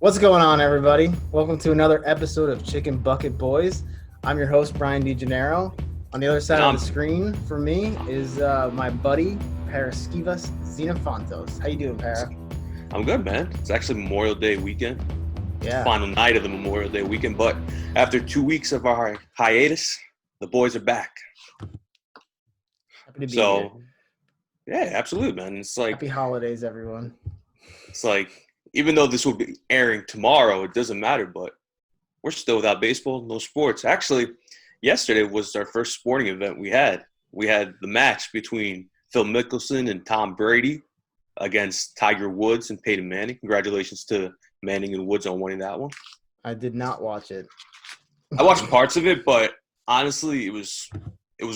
What's going on, everybody? Welcome to another episode of Chicken Bucket Boys. I'm your host, Brian DeGennaro. On the other side of the screen for me is my buddy, Paraskevas Xenophontos. How you doing, Para? I'm good, man. It's actually Memorial Day weekend. Yeah. Final night of the Memorial Day weekend. But after 2 weeks of our hiatus, the boys are back. Happy to be here. Yeah, absolutely, man. It's like happy holidays, everyone. It's like, even though this will be airing tomorrow, it doesn't matter, but we're still without baseball, no sports. Actually, yesterday was our first sporting event we had. We had the match between Phil Mickelson and Tom Brady against Tiger Woods and Peyton Manning. Congratulations to Manning and Woods on winning that one. I did not watch it. I watched parts of it, but honestly, it was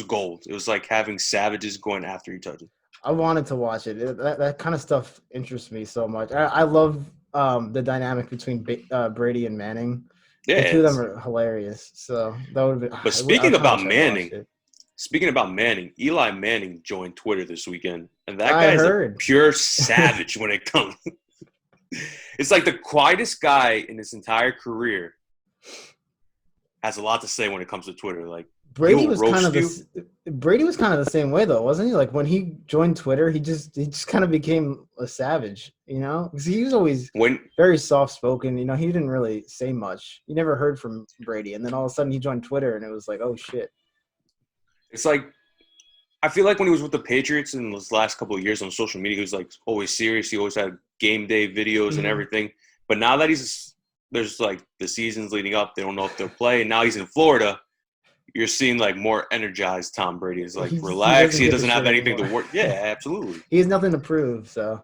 gold. It was like having savages going after each other. I wanted to watch it. That kind of stuff interests me so much. I love the dynamic between Brady and Manning. Yeah, the two of them are hilarious. So that would have been. But speaking about Manning, Eli Manning joined Twitter this weekend, and that guy is a pure savage when it comes. It's like the quietest guy in his entire career has a lot to say when it comes to Twitter. Like Brady was kind of the same way though, wasn't he? Like when he joined Twitter, he just kind of became a savage, you know? Because he was always very soft spoken. You know, he didn't really say much. You never heard from Brady, and then all of a sudden he joined Twitter, and it was like, oh shit. It's like, I feel like when he was with the Patriots in those last couple of years on social media, he was like always serious. He always had game day videos and everything. But now that there's like the seasons leading up, they don't know if they'll play, and now he's in Florida. You're seeing like more energized Tom Brady. Is like relaxed. He doesn't have anything to work. Yeah, absolutely. He has nothing to prove. So,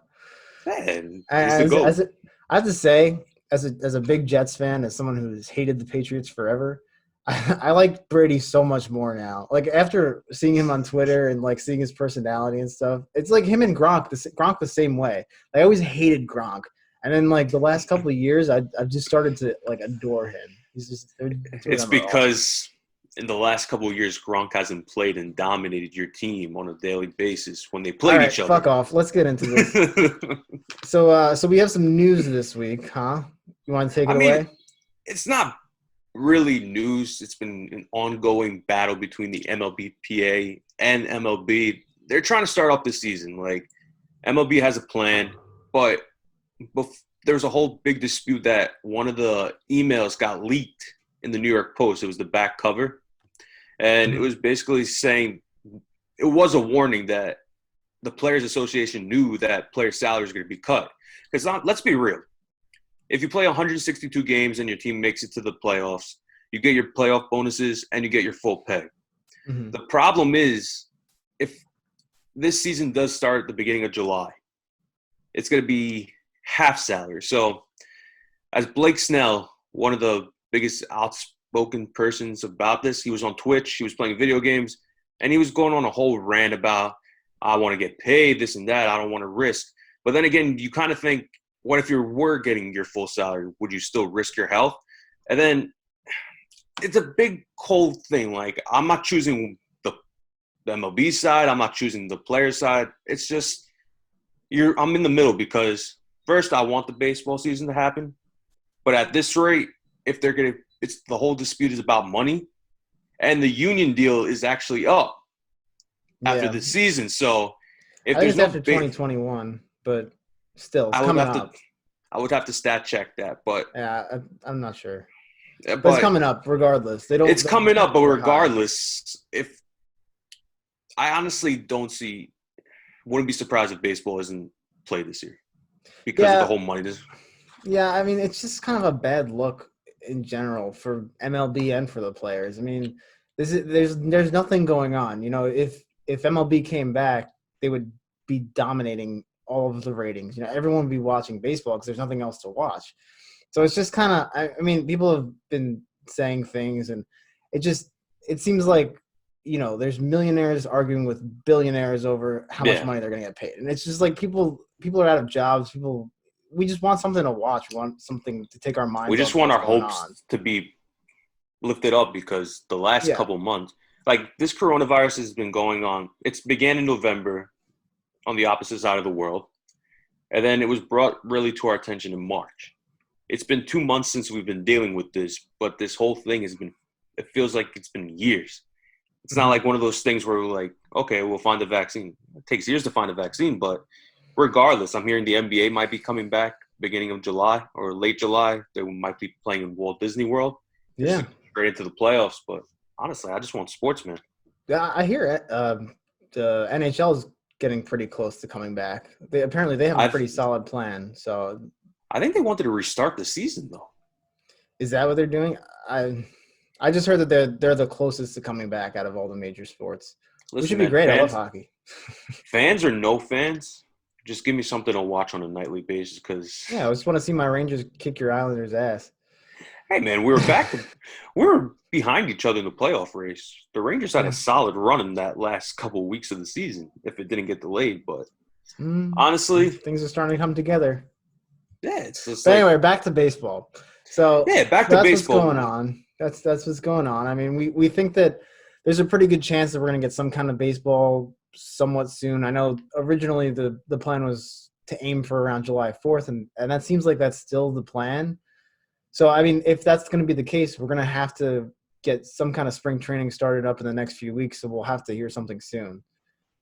man, I have to say, as a big Jets fan, as someone who's hated the Patriots forever, I like Brady so much more now. Like after seeing him on Twitter and like seeing his personality and stuff, it's like him and Gronk. Gronk the same way. I always hated Gronk, and then like the last couple of years, I've just started to like adore him. He's just. It's because in the last couple of years, Gronk hasn't played and dominated your team on a daily basis when they played each other. Fuck off. Let's get into this. So we have some news this week, huh? You want to take it away? It's not really news. It's been an ongoing battle between the MLBPA and MLB. They're trying to start off the season. Like, MLB has a plan, but there's a whole big dispute that one of the emails got leaked in the New York Post. It was the back cover. And it was basically saying it was a warning that the Players Association knew that player salaries were going to be cut. Because let's be real. If you play 162 games and your team makes it to the playoffs, you get your playoff bonuses and you get your full pay. Mm-hmm. The problem is, if this season does start at the beginning of July, it's going to be half salary. So as Blake Snell, one of the biggest outspoken persons about this, he was on Twitch, he was playing video games, and he was going on a whole rant about, I want to get paid, this and that, I don't want to risk. But then again, you kind of think, what if you were getting your full salary? Would you still risk your health? And then it's a big cold thing. Like, I'm not choosing the MLB side, I'm not choosing the player side. It's just I'm in the middle because first I want the baseball season to happen, but at this rate, if they're going to, it's the whole dispute is about money, and the union deal is actually up after the season. So if there's no after 2021, but still, it's coming up. I would have to stat check that, but yeah, I'm not sure. But it's coming up regardless. It's coming up, but regardless, if I honestly wouldn't be surprised if baseball isn't played this year because of the whole money. Yeah, I mean, it's just kind of a bad look in general for MLB and for the players. I mean, there's nothing going on. You know, if MLB came back, they would be dominating all of the ratings. You know, everyone would be watching baseball because there's nothing else to watch. So it's just kind of, I mean, people have been saying things, and it seems like, you know, there's millionaires arguing with billionaires over how much money they're going to get paid. And it's just like people are out of jobs. We just want something to watch. We want something to take our minds. We just want our hopes to be lifted up because the last couple months, like this coronavirus has been going on. It began in November on the opposite side of the world. And then it was brought really to our attention in March. it's been 2 months since we've been dealing with this, but this whole thing it feels like it's been years. It's not like one of those things where we're like, okay, we'll find a vaccine. It takes years to find a vaccine, but regardless, I'm hearing the NBA might be coming back beginning of July or late July. They might be playing in Walt Disney World. Yeah. Straight into the playoffs, but honestly, I just want sports, man. Yeah, I hear it. The NHL is getting pretty close to coming back. They have a pretty solid plan. So I think they wanted to restart the season, though. is that what they're doing? I just heard that they're the closest to coming back out of all the major sports. Which should be great. I love hockey. Fans or no fans, just give me something to watch on a nightly basis. Because I just want to see my Rangers kick your Islanders' ass. Hey, man, we were behind each other in the playoff race. The Rangers had a solid run in that last couple of weeks of the season if it didn't get delayed. But honestly, things are starting to come together. Yeah, it's just anyway, back to baseball. So back to baseball. That's what's going on. That's what's going on. I mean, we think that there's a pretty good chance that we're going to get some kind of baseball somewhat soon. I know originally the plan was to aim for around July 4th, and that seems like that's still the plan. So, I mean, if that's going to be the case, we're going to have to get some kind of spring training started up in the next few weeks, so we'll have to hear something soon.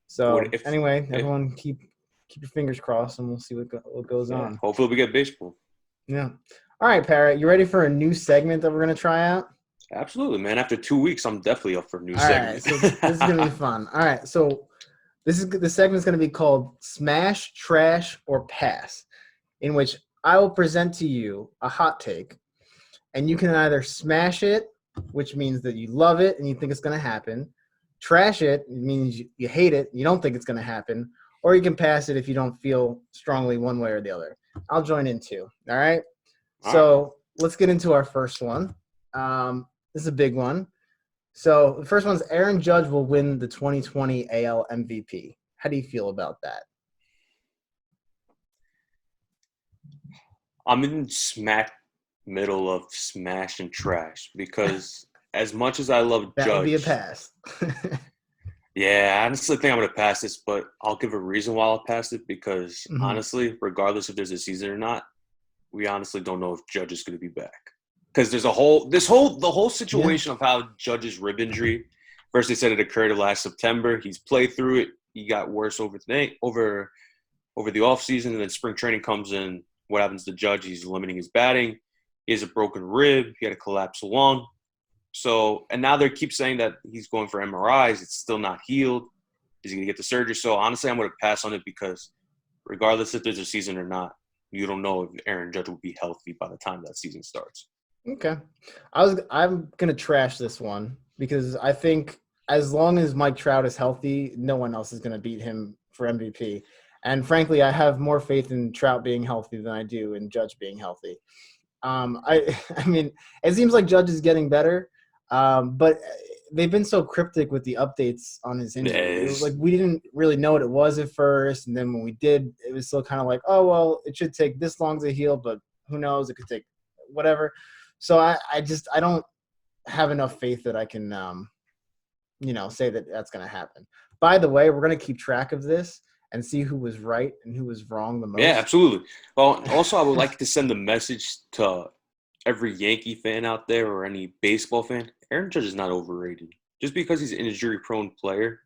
So, everyone keep your fingers crossed, and we'll see what goes on. Hopefully we get baseball. Yeah. All right, Parrot, you ready for a new segment that we're going to try out? Absolutely, man. After 2 weeks, I'm definitely up for a new segment. All right, so this is going to be fun. All right, so the segment is going to be called Smash, Trash, or Pass, in which I will present to you a hot take, and you can either smash it, which means that you love it and you think it's going to happen. Trash it means you hate it, you don't think it's going to happen. Or you can pass it if you don't feel strongly one way or the other. I'll join in too. All right? So let's get into our first one. This is a big one. So the first one's Aaron Judge will win the 2020 AL MVP. How do you feel about that? I'm in smack middle of smash and trash because as much as I love that Judge, would be a pass. Yeah, I honestly think I'm going to pass this, but I'll give a reason why I'll pass it because honestly, regardless if there's a season or not, we honestly don't know if Judge is going to be back. Because there's the whole situation of how Judge's rib injury. First, they said it occurred last September. He's played through it. He got worse over the offseason, and then spring training comes in. What happens to Judge? He's limiting his batting. He has a broken rib. He had a collapsed lung. So, and now they keep saying that he's going for MRIs. It's still not healed. Is he going to get the surgery? So, honestly, I'm going to pass on it because regardless if there's a season or not, you don't know if Aaron Judge will be healthy by the time that season starts. Okay. I'm going to trash this one because I think as long as Mike Trout is healthy, no one else is going to beat him for MVP. And frankly, I have more faith in Trout being healthy than I do in Judge being healthy. I mean, it seems like Judge is getting better, but they've been so cryptic with the updates on his injury. It was like we didn't really know what it was at first, and then when we did, it was still kind of like, oh well, it should take this long to heal, but who knows? It could take whatever. So I don't have enough faith that I can, say that that's going to happen. By the way, we're going to keep track of this and see who was right and who was wrong the most. Yeah, absolutely. Well, also, I would like to send a message to every Yankee fan out there or any baseball fan. Aaron Judge is not overrated. Just because he's an injury-prone player,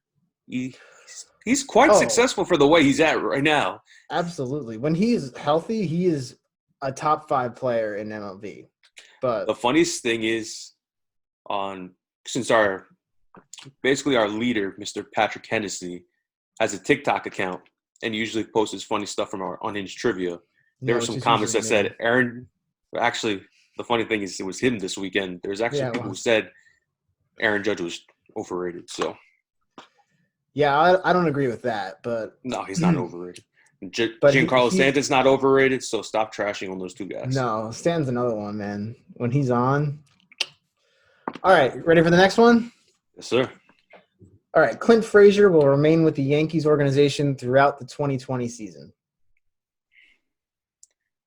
he's quite successful for the way he's at right now. Absolutely. When he's healthy, he is a top 5 player in MLB. But the funniest thing is, since our leader, Mr. Patrick Hennessy, has a TikTok account and usually posts his funny stuff from our Unhinged trivia. There were some comments that said Aaron. Actually, the funny thing is, it was him this weekend. There's actually people who said Aaron Judge was overrated. So, yeah, I don't agree with that. But no, he's not overrated. Giancarlo Stanton's not overrated. So stop trashing on those two guys. No, Stanton's another one, man. When he's on. All right, ready for the next one? Yes, sir. All right, Clint Frazier will remain with the Yankees organization throughout the 2020 season.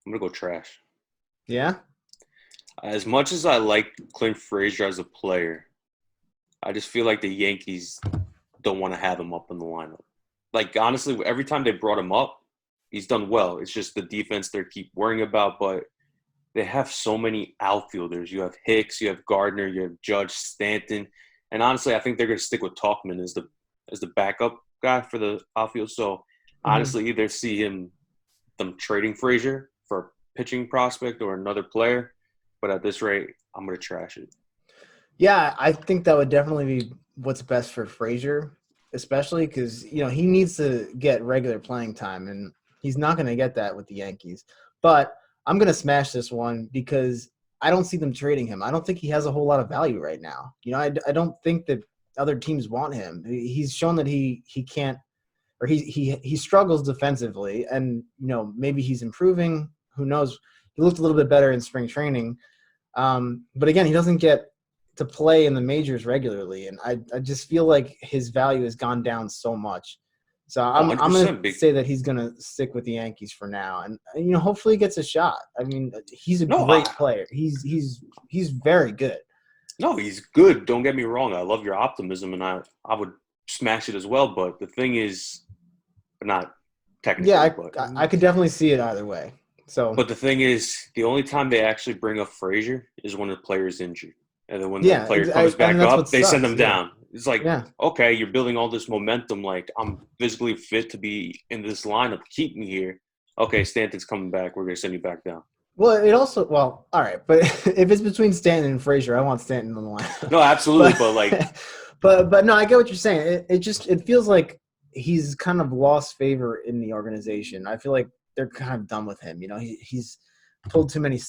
I'm going to go trash. Yeah? As much as I like Clint Frazier as a player, I just feel like the Yankees don't want to have him up in the lineup. Like, honestly, every time they brought him up, he's done well. It's just the defense they keep worrying about. But they have so many outfielders. You have Hicks, you have Gardner, you have Judge, Stanton, and honestly, I think they're going to stick with Talkman as the backup guy for the outfield. So Mhm. honestly, either see them trading Frazier for a pitching prospect or another player, but at this rate, I'm going to trash it. Yeah, I think that would definitely be what's best for Frazier, especially because he needs to get regular playing time, and he's not going to get that with the Yankees. But I'm going to smash this one because I don't see them trading him. I don't think he has a whole lot of value right now. I don't think that other teams want him. He's shown that he can't, or he struggles defensively, and maybe he's improving. Who knows? He looked a little bit better in spring training. But again, he doesn't get to play in the majors regularly, and I just feel like his value has gone down so much. So I'm going to 100% big. say that he's going to stick with the Yankees for now, and hopefully he gets a shot. I mean, he's a No, great player. He's very good. no, he's good. Don't get me wrong. I love your optimism, and I would smash it as well. But the thing is, not Yeah, technically, I could definitely see it either way. So but the thing is, the only time they actually bring up Frazier is when the player is injured, and then when the yeah, player comes and back that's what up, they send sucks. them Yeah, down. It's like, yeah. okay, you're building all this momentum. Like, I'm physically fit to be in this lineup. Keep me here. Okay, Stanton's coming back. We're gonna send you back down. Well, all right, but if it's between Stanton and Frazier, I want Stanton on the line. No, absolutely, but but like, but no, I get what you're saying. It feels like he's kind of lost favor in the organization. I feel like they're kind of done with him. He's pulled too many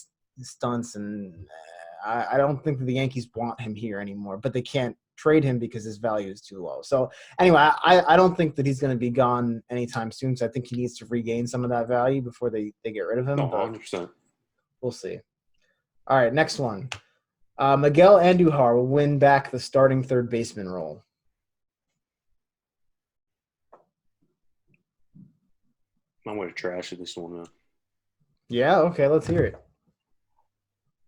stunts, and I don't think that the Yankees want him here anymore. But they can't trade him because his value is too low. So anyway, I don't think that he's going to be gone anytime soon. So I think he needs to regain some of that value before they get rid of no, him. But 100%. we'll see. All right, next one. Miguel Andujar will win back the starting third baseman role. I'm gonna trash this one. Yeah, okay, let's hear it.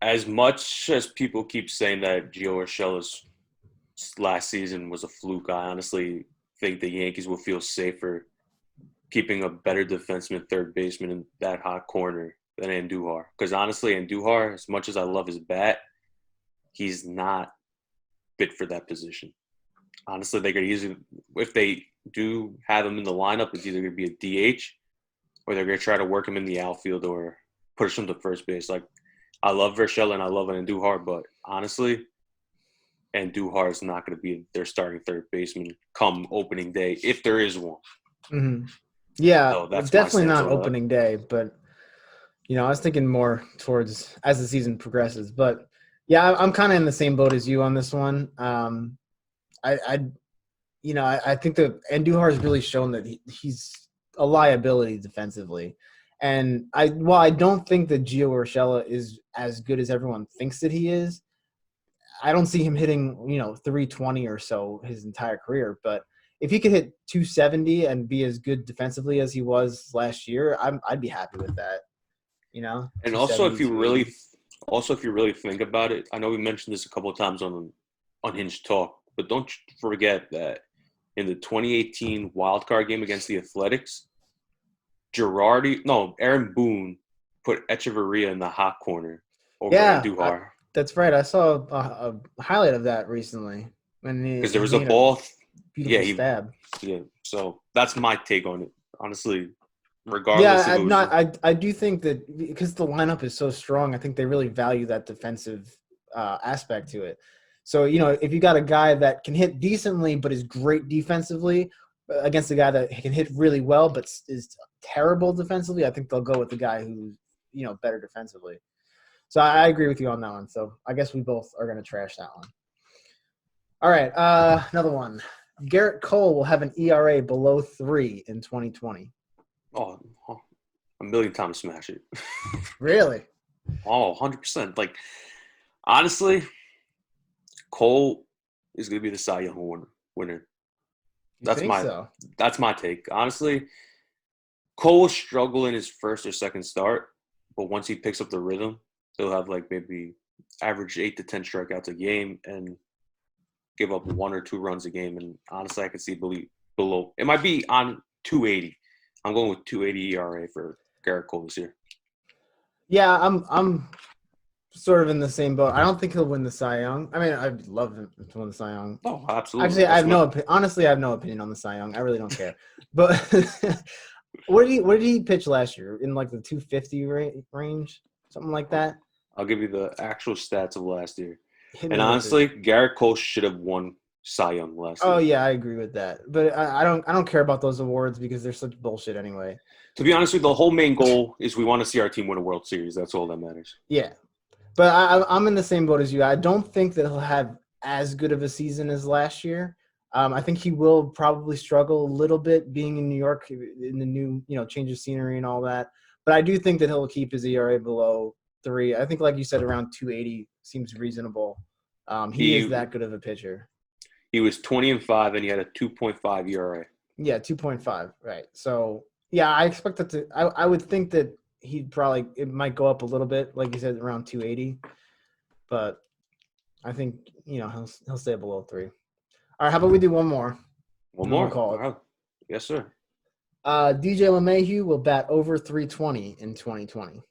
As much as people keep saying that Gio Urshela's last season was a fluke, I honestly think the Yankees will feel safer keeping a better defenseman third baseman in that hot corner than Andujar. Because honestly, Andujar, as much as I love his bat, he's not fit for that position. Honestly, they could easily, if they do have him in the lineup, it's either going to be a DH or they're going to try to work him in the outfield or push him to first base. Like, I love Urshela and I love Andujar, but honestly, Andujar is not going to be their starting third baseman come opening day, if there is one. Mm-hmm. Yeah, So that's my definitely stance not on that. opening day, but I was thinking more towards as the season progresses. But yeah, I'm kind of in the same boat as you on this one. I think that Andujar has really shown that he's a liability defensively. And while I don't think that Gio Urshela is as good as everyone thinks that he is, I don't see him hitting, 320 or so his entire career. But if he could hit 270 and be as good defensively as he was last year, I'd be happy with that. And 270, 280. also if you really think about it, I know we mentioned this a couple of times on Unhinged Talk, but don't forget that in the 2018 wild card game against the Athletics, Aaron Boone put Echeverria in the hot corner over Yeah, Andujar that's right. I saw a highlight of that recently when because he there was a made a ball. Yeah, beautiful stab. yeah. So that's my take on it. Honestly, Yeah, regardless if it was I do think that because the lineup is so strong, I think they really value that defensive aspect to it. So if you got a guy that can hit decently but is great defensively against a guy that can hit really well but is terrible defensively, I think they'll go with the guy who's better defensively. So I agree with you on that one. So I guess we both are going to trash that one. All right, another one. Garrett Cole will have an ERA below 3 in 2020. oh, a million times smash it. Really? Oh, 100%. Like, honestly, Cole is going to be the Cy Young winner. You That's think my so? that's my take. Honestly, Cole will struggle in his first or second start, but once he picks up the rhythm, he'll have like maybe average 8 to 10 strikeouts a game and give up 1 or 2 runs a game. And honestly, I can see below. It might be on 280. I'm going with 280 ERA for Garrett Cole this year. Yeah, I'm sort of in the same boat. I don't think he'll win the Cy Young. I mean, I'd love him to win the Cy Young. Oh, absolutely. Actually, I have honestly, I have no opinion on the Cy Young. I really don't care. But where did he pitch last year? In like the 250 range, something like that. I'll give you the actual stats of last year. Hit And me with honestly, it. Garrett Cole should have won Cy Young last Oh year. yeah, I agree with that. But I don't care about those awards because they're such bullshit anyway. To be honest with you, the whole main goal is we want to see our team win a World Series. That's all that matters. Yeah, but I'm in the same boat as you. I don't think that he'll have as good of a season as last year. I think he will probably struggle a little bit being in New York in the new, change of scenery and all that. But I do think that he'll keep his ERA below 3. I think, like you said, around 280 seems reasonable. He is He that good of a pitcher. he was 20-5 and he had a 2.5 ERA. Yeah, 2.5. Right. So yeah, I expect that to. I would think that it might go up a little bit, like you said, around 280. But I think he'll stay below 3. All right, how about we do one more? One And we'll more. call it. Wow. Yes, sir. DJ LeMahieu will bat over 320 in 2020.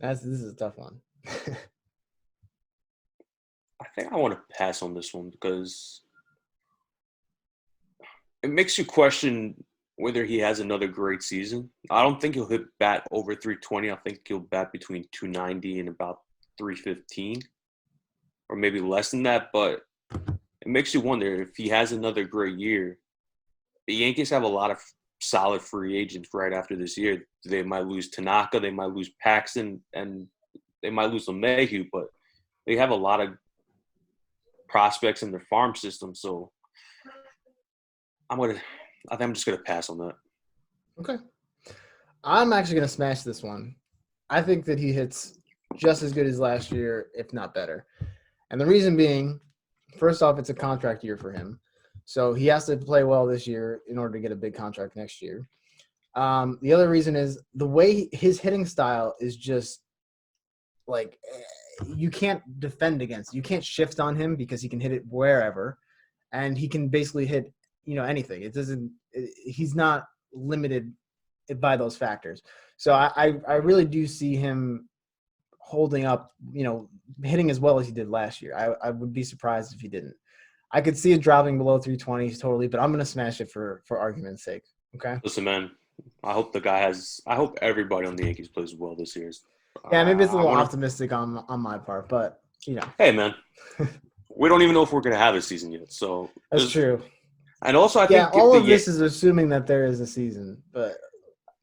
This is a tough one. I think I want to pass on this one because it makes you question whether he has another great season. I don't think he'll hit bat over 320. I think he'll bat between 290 and about 315 or maybe less than that. But it makes you wonder if he has another great year. The Yankees have a lot of solid free agents right after this year. They might lose Tanaka, they might lose Paxton, and they might lose LeMahieu, but they have a lot of prospects in their farm system. So I think I'm just gonna pass on that. Okay. I'm actually going to smash this one. I think that he hits just as good as last year, if not better. And the reason being, first off, it's a contract year for him. So he has to play well this year in order to get a big contract next year. The other reason is the way his hitting style is just like you can't defend against. You can't shift on him because he can hit it wherever, and he can basically hit anything. He's not limited by those factors. So I really do see him holding up, hitting as well as he did last year. I would be surprised if he didn't. I could see it dropping below 320 totally, but I'm going to smash it for argument's sake. Okay. Listen, man, I hope everybody on the Yankees plays well this year. Yeah, maybe it's a little optimistic on my part, but Hey, man, we don't even know if we're going to have a season yet. So that's true. And also, I think all of this is assuming that there is a season, but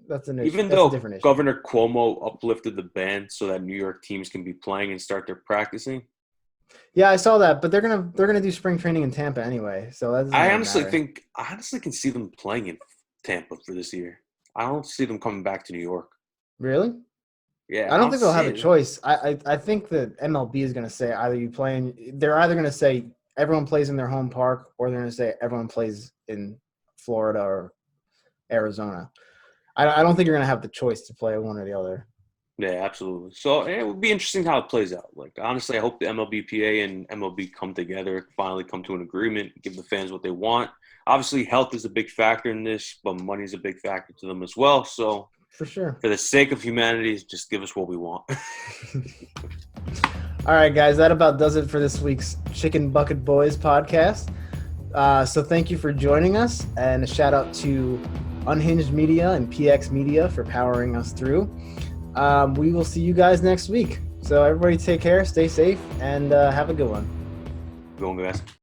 that's an issue. Even though Governor Cuomo uplifted the ban so that New York teams can be playing and start their practicing. Yeah, I saw that, but they're gonna do spring training in Tampa anyway. So that's. I honestly can see them playing in Tampa for this year. I don't see them coming back to New York. Really? Yeah, I don't think they'll have a choice. I think that MLB is going to say they're either going to say everyone plays in their home park, or they're going to say everyone plays in Florida or Arizona. I don't think you're going to have the choice to play one or the other. Yeah, absolutely. So it would be interesting how it plays out. Like, honestly, I hope the MLBPA and MLB come together, finally come to an agreement, give the fans what they want. Obviously, health is a big factor in this, but money is a big factor to them as well. So, for sure, for the sake of humanity, just give us what we want. All right, guys, that about does it for this week's Chicken Bucket Boys podcast. So thank you for joining us, and a shout out to Unhinged Media and PX Media for powering us through. We will see you guys next week. So everybody take care, stay safe, and have a good one. Go on, guys.